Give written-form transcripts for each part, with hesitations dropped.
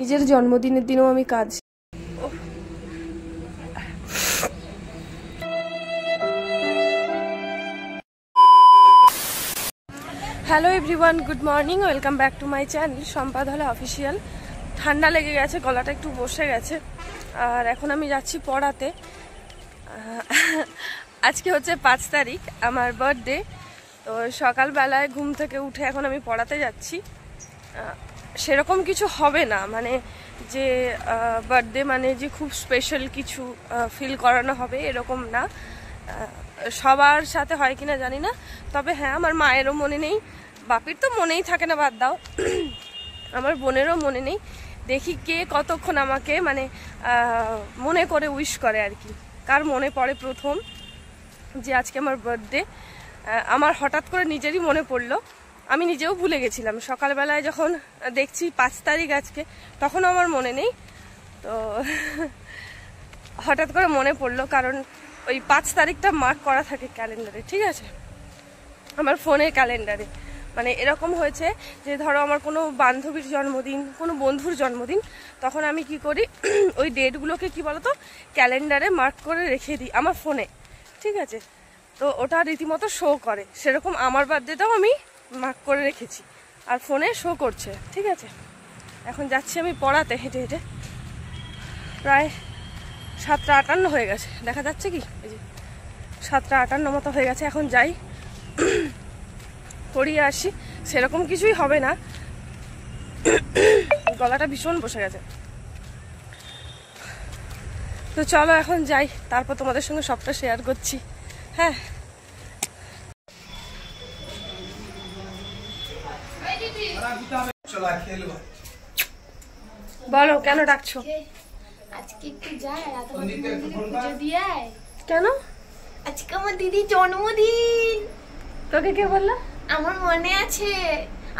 নিজের জন্মদিনের দিনেও আমি কাজ। Hello everyone, good morning, welcome back to my channel সম্পাদলা অফিসিয়াল। ঠান্ডা লেগে গেছে, গলাটা একটু বসে গেছে, আর এখন আমি যাচ্ছি পড়াতে। আজকে হচ্ছে 5 তারিখ, আমার বার্থডে। তো সকালবেলায় ঘুম থেকে উঠে এখন আমি পড়াতে যাচ্ছি। সেরকম কিছু হবে না, মানে যে বার্থডে মানে যে খুব স্পেশাল কিছু ফিল করানো হবে এরকম না। সবার সাথে হয় কিনা জানি না, তবে হ্যাঁ আমার মায়েরও মনে নেই, বাপির তো মনেই থাকে না, বাদ দাও, আমার বোনেরও মনে নেই। দেখি কে কতক্ষণ আমাকে মানে মনে করে উইশ করে আর কি, কার মনে পড়ে প্রথম যে আজকে আমার বার্থডে। আমার হঠাৎ করে নিজেরই মনে পড়লো, আমি নিজেও ভুলে গেছিলাম। সকালবেলায় যখন দেখছি 5 তারিখ আজকে, তখন আমার মনে নেই, তো হঠাৎ করে মনে পড়লো, কারণ ওই 5 তারিখটা মার্ক করা থাকে ক্যালেন্ডারে, ঠিক আছে, আমার ফোনের ক্যালেন্ডারে। মানে এরকম হয়েছে যে ধরো আমার কোনো বান্ধবীর জন্মদিন, কোনো বন্ধুর জন্মদিন, তখন আমি কি করি ওই ডেটগুলোকে কি বলতো ক্যালেন্ডারে মার্ক করে রেখে দিই আমার ফোনে, ঠিক আছে। তো ওটা রীতিমতো শো করে, সেরকম আমার বার্থডেটাও আমি মার্ক করে রেখেছি আর ফোনে শো করছে, ঠিক আছে। এখন যাচ্ছি আমি পড়াতে হেঁটে হেঁটে, প্রায় 7:58 হয়ে গেছে, দেখা যাচ্ছে কি এই যে 7:58 মতো হয়ে গেছে। এখন যাই পড়িয়ে আসি, সেরকম কিছুই হবে না, গলাটা ভীষণ বসে গেছে। তো চলো এখন যাই, তারপর তোমাদের সঙ্গে সবটা শেয়ার করছি। হ্যাঁ, বলো কেন ডাকছো? আজকে একটু যাই পুজো দিয়ে। কেন? আজকে আমার দিদির জন্মদিন। তোকে কে বললো? আমার মনে আছে,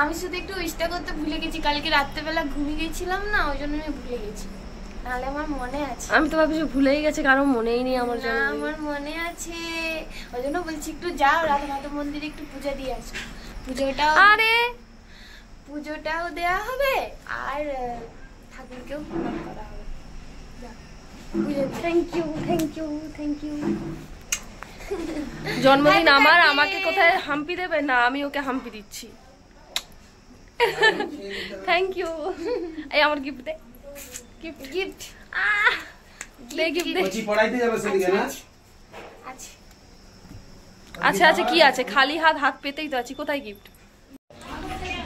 আমি শুধু একটু উইশটা করতে ভুলে গেছি, কালকে রাত্রেবেলা ঘুমিয়ে গেছিলাম না, ওই জন্য আমি ভুলে গেছি, নাহলে আমার মনে আছে। আমি তো ভাবছি ভুলেই গেছে, কারণ মনেই নেই আমার জন্য। আমার মনে আছে, ওই জন্য বলছি একটু যাও রাধানাথ মন্দিরে একটু পূজা দিয়ে আসো। পুজোটাও দেয়া হবে আর ঠাকুরকেও প্রণাম করা হবে। Thank you, thank you, thank you. জন্মদিন আমার, আমাকে কোথায় হাম্পি দেবে? না, আমি ওকে হাম্পি দিচ্ছি। Thank you. এই আমার গিফট দে, গিফট গিফট দে, গিফট দে। পড়াইতে যাবে সেদিকে না? আচ্ছা আচ্ছা, কি আছে, খালি হাত পেতেই তো আছি, কোথায় গিফট?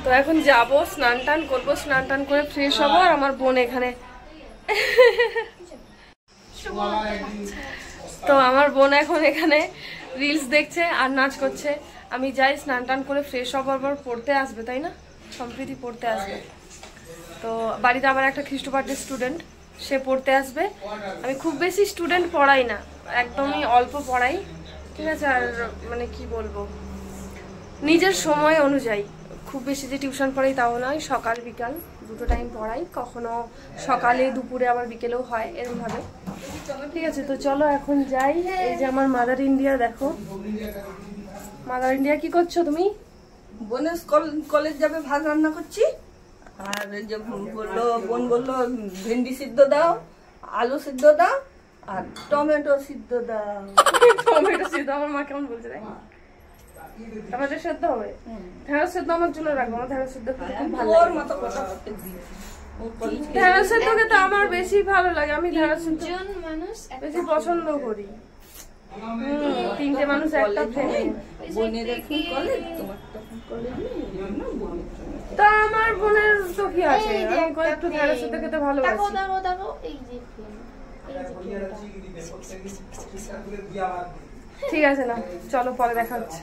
তো এখন যাব, স্নান টান করবো, স্নান টান করে ফ্রেশ হবো, আর আমার বোন এখানে। তো আমার বোন এখন এখানে রিলস দেখছে আর নাচ করছে। আমি যাই, স্নান টান করে ফ্রেশ হবার পর পড়তে আসবে, তাই না? সম্প্রীতি পড়তে আসবে। তো বাড়িতে আমার একটা খ্রিস্টপাঠের স্টুডেন্ট, সে পড়তে আসবে। আমি খুব বেশি স্টুডেন্ট পড়াই না, একদমই অল্প পড়াই, ঠিক আছে। আর মানে কি বলবো, নিজের সময় অনুযায়ী, খুব বেশি যে টিউশন পড়াই তাও নয়, সকাল বিকাল দুটো টাইম পড়াই, কখনো সকালে দুপুরে আবার বিকেলেও হয়, এরকমভাবে, ঠিক আছে। তো চলো এখন যাই। এই যে আমার মাদার ইন্ডিয়া, দেখো মাদার ইন্ডিয়া, কি করছো তুমি? বোনের কলেজ যাবে, ভাত রান্না করছি। আর যে বললো, বোন বললো ভেন্ডি সিদ্ধ দাও, আলু সিদ্ধ দাও, আর টমেটো সিদ্ধ দাও। টমেটো সিদ্ধ আমার মা কেমন বলছে, তাই টমেটো সিদ্ধ হবে? ঢেঁড়স সিদ্ধ আমার জন্য রাখবো, আমার ঢেঁড়স সিদ্ধ খেতে খুব ভালো লাগে। ঢেঁড়স সিদ্ধ খেতে আমার বেশি ভালো লাগে, আমি ঢেঁড়স সিদ্ধ মানুষ বেশি পছন্দ করি। 3টে মানুষ একটা ফ্যামিলি। তা আমার বোনের তো কি আছে, আমি একটু ঢেঁড়স সিদ্ধ খেতে ভালোবাসি। ঠিক আছে, না চলো পরে দেখা হচ্ছে।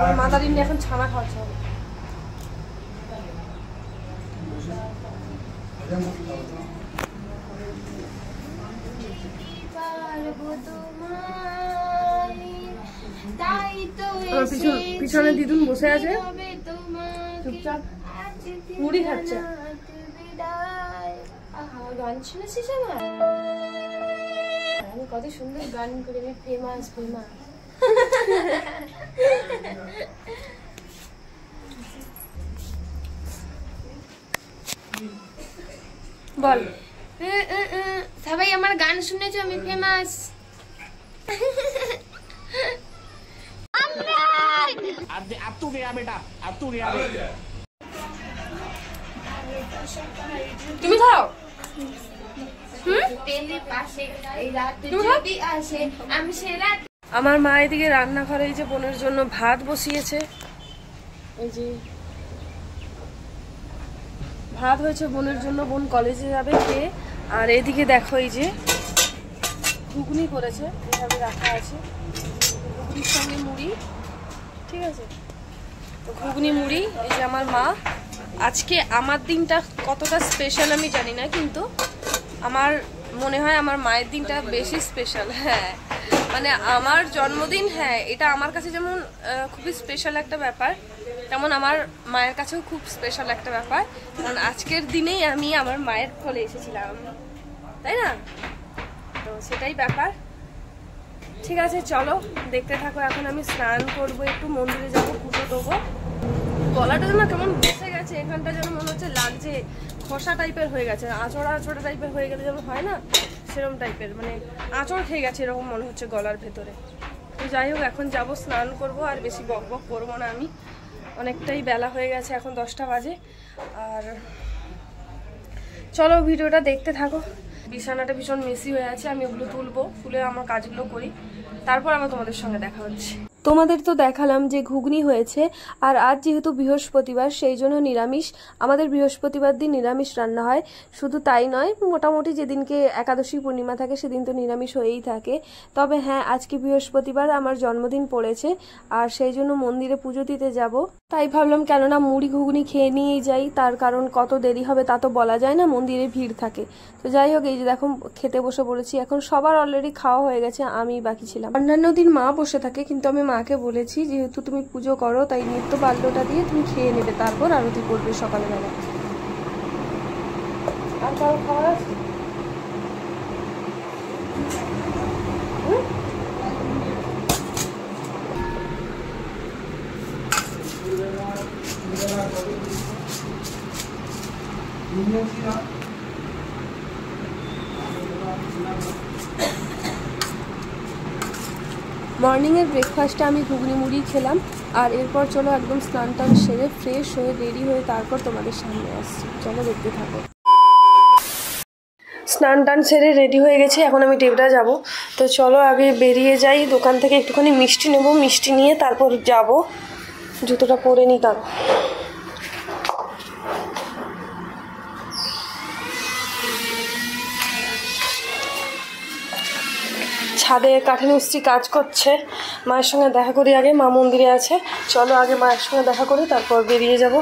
আমার মাদার ইন্ডিয়া এখন ছানা খাওয়াচ্ছে হবে। পিছনে দিদুন বসে আছে চুপচাপ, মুড়ি খাচ্ছে। গান শুনেছিস আমার? আমি কত সুন্দর গান করে, আমি ফেমাস ফেমাস। বল। সবাই আমার গান শুনেছো, আমি ফেমাস। अब तू गया बेटा, अब तू गया बेटा। তুমি খাও। তেলে পাশে এই রাত যদি আসে আমি সে রাত। আমার মা এদিকে রান্নাঘরে এই যে বোনের জন্য ভাত বসিয়েছে, এই যে ভাত হয়েছে বোনের জন্য, বোন কলেজে যাবে খেয়ে। আর এদিকে দেখো এই যে ঘুগনি করেছে, এভাবে রাখা আছে, ঘুগনির সঙ্গে মুড়ি, ঠিক আছে। তো ঘুগনি মুড়ি, এই যে আমার মা। আজকে আমার দিনটা কতটা স্পেশাল আমি জানি না, কিন্তু আমার মনে হয় আমার মায়ের দিনটা বেশি স্পেশাল। হ্যাঁ, মানে আমার জন্মদিন, হ্যাঁ এটা আমার কাছে যেমন খুবই স্পেশাল একটা ব্যাপার, তেমন আমার মায়ের কাছেও খুব স্পেশাল একটা ব্যাপার। কারণ আজকের দিনেই আমি আমার মায়ের কোলে এসেছিলাম, তাই না? তো সেটাই ব্যাপার। ঠিক আছে, চলো দেখতে থাকো। এখন আমি স্নান করবো, একটু মন্দিরে যাবো, পুজো দেবো। গলাটা যেন কেমন বসে গেছে, এখানটা যেন মনে হচ্ছে লাগছে খসা টাইপের হয়ে গেছে, আঁচড়া আঁচড়া টাইপের হয়ে গেলে যেমন হয় না, সেরকম টাইপের, মানে আঁচড় খেয়ে গেছে এরকম মনে হচ্ছে গলার ভেতরে। তো যাই হোক, এখন যাব, স্নান করব, আর বেশি বক বক করবো না আমি, অনেকটাই বেলা হয়ে গেছে, এখন 10টা বাজে। আর চলো ভিডিওটা দেখতে থাকো। বিছানাটা ভীষণ মেসি হয়ে আছে, আমি ওগুলো তুলবো, তুলে আমার কাজগুলো করি, তারপর আবার তোমাদের সঙ্গে দেখা হচ্ছে। তোমাদের তো দেখালাম যে ঘুগনি হয়েছে, আর আজ যেহেতু বৃহস্পতিবার সেই জন্য নিরামিষ। আমাদের বৃহস্পতিবার দিন নিরামিষ রান্না হয়। শুধু তাই নয়, মোটামুটি যেদিনকে একাদশী পূর্ণিমা থাকে সেদিন তো নিরামিষ হয়েই থাকে। তবে হ্যাঁ, আজকে বৃহস্পতিবার, আমার জন্মদিন পড়েছে, আর সেই জন্য মন্দিরে পুজো দিতে যাব। তাই ভাবলাম কেননা মুড়ি ঘুগনি খেয়ে নিয়েই যাই, তার কারণ কত দেরি হবে তা তো বলা যায় না, মন্দিরে ভিড় থাকে। তো যাই হোক, এই যে দেখো খেতে বসে পড়েছি। এখন সবার অলরেডি খাওয়া হয়ে গেছে, আমি বাকি ছিলাম। অন্যান্য দিন মা বসে থাকে, কিন্তু আমি মাকে বলেছি যেহেতু তুমি পুজো করো তাই নিত্য বাল্যটা দিয়ে তুমি খেয়ে নেবে, তারপর আরতি করবে সকালবেলা। আর কারো খাওয়ার আছে? মর্নিংয়ের ব্রেকফাস্টে আমি ঘুগনি মুড়ি খেলাম, আর এরপর চলো একদম স্নান টান সেরে ফ্রেশ হয়ে রেডি হয়ে তারপর তোমাদের সামনে আসছি। চলো দেখতে থাকো। স্নান টান সেরে রেডি হয়ে গেছি, এখন আমি টেবরা যাব। তো চলো আগে বেরিয়ে যাই, দোকান থেকে একটুখানি মিষ্টি নেব, মিষ্টি নিয়ে তারপর যাব। জুতোটা পরে নিই তার। ছাদে কাঠের মিস্ত্রি কাজ করছে, মায়ের সঙ্গে দেখা করি আগে, মা মন্দিরে আছে। চলো আগে মায়ের সঙ্গে দেখা করি, তারপর বেরিয়ে যাব।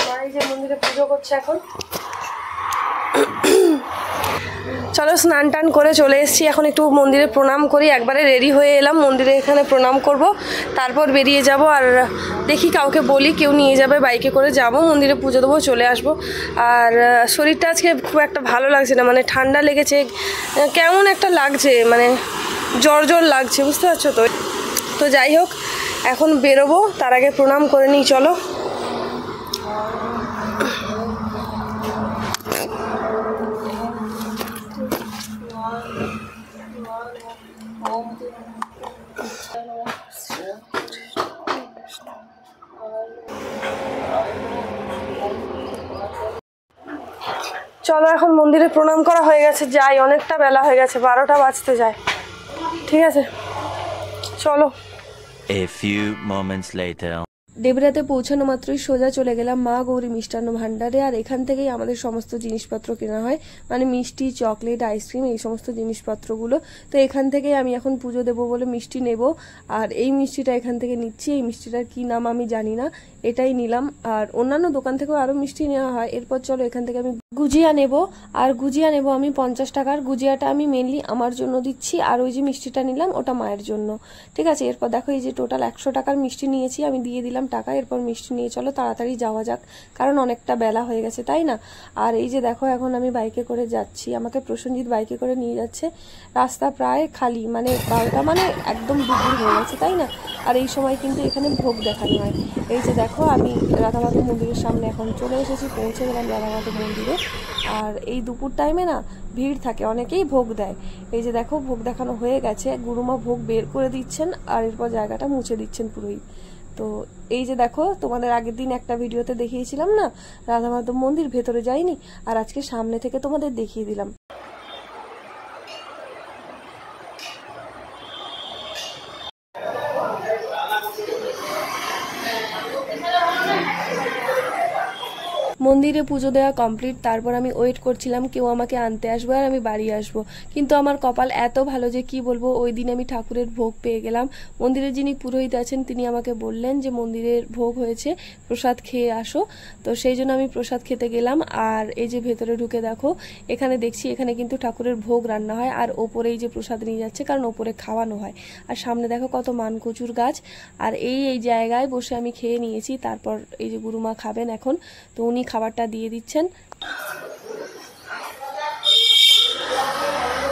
মা এই যে মন্দিরে পুজো করছে এখন। চলো স্নান টান করে চলে এসেছি, এখন একটু মন্দিরে প্রণাম করি। একবারে রেডি হয়ে এলাম, মন্দিরে এখানে প্রণাম করব, তারপর বেরিয়ে যাব। আর দেখি কাউকে বলি, কেউ নিয়ে যাবে, বাইকে করে যাব, মন্দিরে পুজো দেবো, চলে আসব। আর শরীরটা আজকে খুব একটা ভালো লাগছে না, মানে ঠান্ডা লেগেছে, কেমন একটা লাগছে, মানে জ্বর জ্বর লাগছে, বুঝতে পারছো তো। তো যাই হোক, এখন বেরোবো, তার আগে প্রণাম করে নিই। চলো চলো এখন মন্দিরে প্রণাম করা হয়ে গেছে, যাই, অনেকটা বেলা হয়ে গেছে, 12টা বাজতে যায়। ঠিক আছে চলো। A few moments later. ডেবরাতে পৌঁছানো মাত্রই সোজা চলে গেলাম মা গৌরী মিষ্টান্ন ভান্ডারে, আর এখান থেকেই আমাদের সমস্ত জিনিসপত্র কেনা হয়, মানে মিষ্টি, চকলেট, আইসক্রিম, এই সমস্ত জিনিসপত্রগুলো। তো এখান থেকেই আমি এখন পুজো দেবো বলে মিষ্টি নেব, আর এই মিষ্টিটা এখান থেকে নিচ্ছি। এই মিষ্টিটার কি নাম আমি জানি না, এটাই নিলাম। আর অন্যান্য দোকান থেকেও আরও মিষ্টি নেওয়া হয়। এরপর চলো এখান থেকে আমি গুজিয়া নেব, আর গুজিয়া নেব আমি 50 টাকার। গুজিয়াটা আমি মেনলি আমার জন্য দিচ্ছি, আর ওই যে মিষ্টিটা নিলাম ওটা মায়ের জন্য। ঠিক আছে, এরপর দেখো এই যে টোটাল 100 টাকার মিষ্টি নিয়েছি, আমি দিয়ে দিলাম টাকা, এরপর মিষ্টি নিয়ে চলো তাড়াতাড়ি যাওয়া যাক, কারণ অনেকটা বেলা হয়ে গেছে, তাই না? আর এই যে দেখো এখন আমি বাইকে করে যাচ্ছি, আমাকে প্রসেনজিৎ বাইকে করে নিয়ে যাচ্ছে। রাস্তা প্রায় খালি, মানে 12টা মানে একদম দুপুর হয়ে গেছে, তাই না? আর এই সময় কিন্তু এখানে ভোগ দেখানো হয়। এই যে দেখো আমি রাধা মাধব মন্দিরের সামনে এখন চলে এসেছি, পৌঁছে গেলাম রাধা মাধব মন্দিরে। আর এই দুপুর টাইমে না ভিড় থাকে, অনেকেই ভোগ দেয়। এই যে দেখো ভোগ দেখানো হয়ে গেছে, গুরুমা ভোগ বের করে দিচ্ছেন আর এরপর জায়গাটা মুছে দিচ্ছেন পুরোই। তো এই যে দেখো তোমাদের আগের দিন একটা ভিডিওতে দেখিয়েছিলাম না রাধা মাধব মন্দির, ভেতরে যাইনি, আর আজকে সামনে থেকে তোমাদের দেখিয়ে দিলাম। মন্দিরে পুজো দেওয়া কমপ্লিট, তারপর আমি ওয়েট করছিলাম কেউ আমাকে আনতে আসবে আর আমি বাড়ি আসবো, কিন্তু আমার কপাল এত ভালো যে কি বলবো, ওই দিন আমি ঠাকুরের ভোগ পেয়ে গেলাম। মন্দিরে যিনি পুরোহিত আছেন তিনি আমাকে বললেন যে মন্দিরের ভোগ হয়েছে, প্রসাদ খেয়ে আসো। তো সেই জন্য আমি প্রসাদ খেতে গেলাম। আর এই যে ভেতরে ঢুকে দেখো এখানে দেখছি এখানে কিন্তু ঠাকুরের ভোগ রান্না হয়, আর ওপরে এই যে প্রসাদ নিয়ে যাচ্ছে কারণ ওপরে খাওয়ানো হয়। আর সামনে দেখো কত মানকচুর গাছ, আর এই জায়গায় বসে আমি খেয়ে নিয়েছি। তারপর এই যে গুরুমা খাবেন এখন, তো উনি খাবারটা দিয়ে দিচ্ছেন।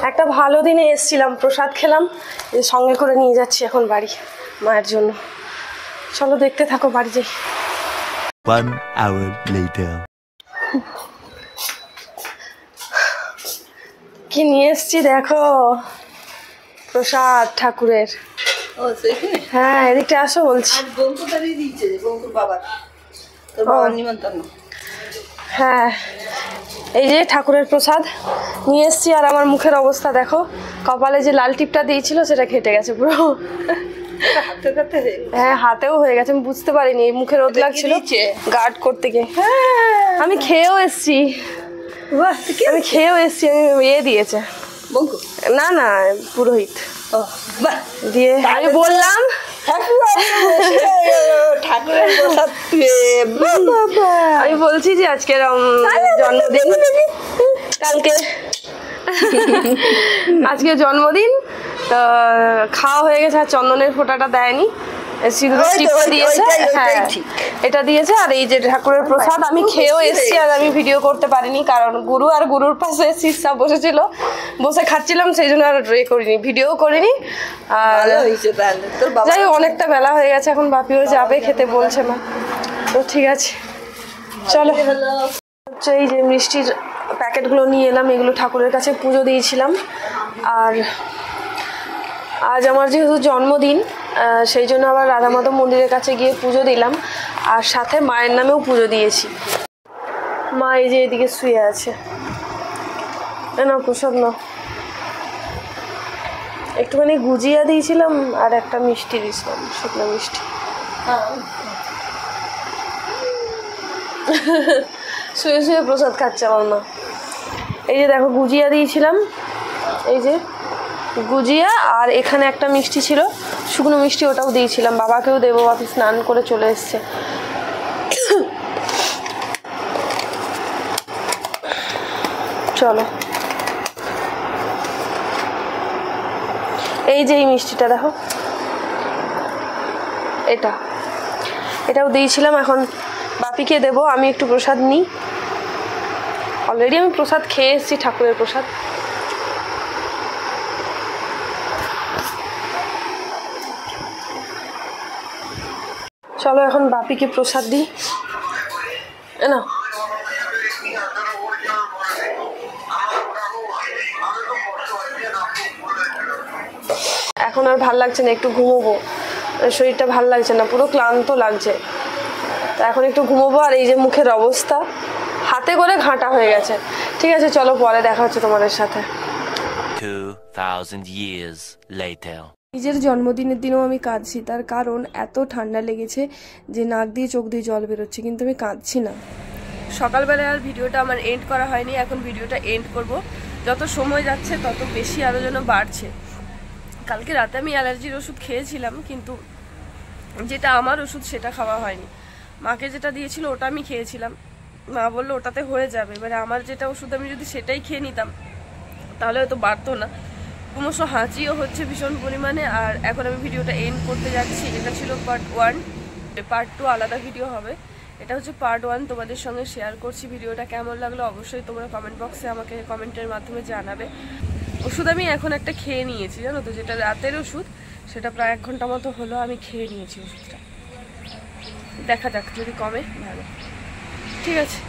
একটা ভালো দিনে এসছিলাম, প্রসাদ খেলাম, সঙ্গে করে নিয়ে যাচ্ছি এখন বাড়ি মায়ের জন্য। চলো দেখতে থাকো, বাড়ি যাই। 1 hour later. কি নিয়ে এসছি দেখো, প্রসাদ ঠাকুরের। ও সেইখানে? হ্যাঁ এদিকটা আসো বলছি। আর বঙ্কুটারই দিয়েছে, বঙ্কুর বাবা, তোর বাবার নিমন্ত্রণ। হ্যাঁ এই যে ঠাকুরের প্রসাদ নিয়ে এসছি, আর আমার মুখের অবস্থা দেখো, কপালে যে লাল টিপটা দিয়েছিল সেটা ঘেটে গেছে পুরো। হাতে হাতে হ্যাঁ হাতেও হয়ে গেছে, আমি বুঝতে পারিনি, মুখে রোদ লাগছিল গার্ড করতে গিয়ে। আমি খেয়েও এসছি, আমি খেয়েও এসছি, আমি দিয়েছে বঙ্কু? না না পুরোহিত ও বাহ, দিয়ে আমি বললাম ঠাকুরের প্রসাদ আমি বলছি যে আজকের জন্মদিন, কালকে আজকে জন্মদিন, তো খাওয়া হয়ে গেছে, আর চন্দনের ফোঁটাটা দেয়নি, সিঁদুরের টিপটা দিয়েছে। হ্যাঁ এটা দিয়েছে, আর এই যে ঠাকুরের প্রসাদ আমি খেয়েও এসছি, আর আমি ভিডিও করতে পারিনি কারণ গুরু আর গুরুর পাশে শিষ্যা বসেছিল, বসে খাচ্ছিলাম, সেই জন্য আর করিনি, ভিডিও করিনি। আর যাই হোক অনেকটা বেলা হয়ে গেছে, এখন বাপিও যাবে খেতে বলছে মা, তো ঠিক আছে চলো। এই যে মিষ্টির প্যাকেটগুলো নিয়ে এলাম, এগুলো ঠাকুরের কাছে পুজো দিয়েছিলাম। আর আজ আমার যেহেতু জন্মদিন, সেই জন্য আবার রাধা মাধব মন্দিরের কাছে গিয়ে পুজো দিলাম, আর সাথে মায়ের নামেও পুজো দিয়েছি। মা এই যে এদিকে শুয়ে আছে, না প্রসাদ না, একটুখানি গুজিয়া দিয়েছিলাম আর একটা মিষ্টি দিয়েছিলাম, শুকনো মিষ্টি। শুয়ে শুয়ে প্রসাদ খাচ্ছে আমার মা। এই যে দেখো গুজিয়া দিয়েছিলাম, এই যে গুজিয়া, আর এখানে একটা মিষ্টি ছিল শুকনো মিষ্টি, ওটাও দিয়েছিলাম, বাবাকেও দেবো, বাপি স্নান করে চলে এসছে। চলো এই যে এই মিষ্টিটা দেখো, এটাও দিয়েছিলাম, এখন বাপিকে দেবো, আমি একটু প্রসাদ নিই। অলরেডি আমি প্রসাদ খেয়ে এসেছি, ঠাকুরের প্রসাদ। চলো এখন বাপিকে প্রসাদ দিই, না এখন আর ভাল লাগছে না, একটু ঘুমোবো, শরীরটা ভাল লাগছে না, পুরো ক্লান্ত লাগছে, তা এখন একটু ঘুমোবো। আর এই যে মুখের অবস্থা, হাতে করে ঘাঁটা হয়ে গেছে। ঠিক আছে চলো, পরে দেখা হচ্ছে তোমাদের সাথে। 2000 years later. নিজের জন্মদিনের দিনেও আমি কাঁদছি, তার কারণ এত ঠান্ডা লেগেছে যে নাক দিয়ে চোখ দিয়ে জল বেরোচ্ছে, কিন্তু আমি কাঁদছি না। সকালবেলায় আর ভিডিওটা আমার এন্ড করা হয়নি, এখন ভিডিওটা এন্ড করব। যত সময় যাচ্ছে তত বেশি আরও যেন বাড়ছে। কালকে রাতে আমি অ্যালার্জির ওষুধ খেয়েছিলাম, কিন্তু যেটা আমার ওষুধ সেটা খাওয়া হয়নি। মাকে যেটা দিয়েছিল ওটা আমি খেয়েছিলাম, মা বললো ওটাতে হয়ে যাবে। এবারে আমার যেটা ওষুধ আমি যদি সেটাই খেয়ে নিতাম তাহলে হয়তো বাড়তো না। ক্রমশ হাঁচিও হচ্ছে ভীষণ পরিমাণে। আর এখন আমি ভিডিওটা এন্ড করতে যাচ্ছি। এটা ছিল পার্ট 1। পার্ট 2 আলাদা ভিডিও হবে। এটা হচ্ছে পার্ট 1, তোমাদের সঙ্গে শেয়ার করছি। ভিডিওটা কেমন লাগলো অবশ্যই তোমরা কমেন্ট বক্সে আমাকে কমেন্টের মাধ্যমে জানাবে। ওষুধ আমি এখন একটা খেয়ে নিয়েছি, জানো তো, যেটা রাতের ওষুধ, সেটা প্রায় 1 ঘন্টা মতো হলো আমি খেয়ে নিয়েছি ওষুধটা। দেখা যাক যদি কমে ভালো। ঠিক আছে,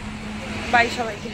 বাই সবাইকে।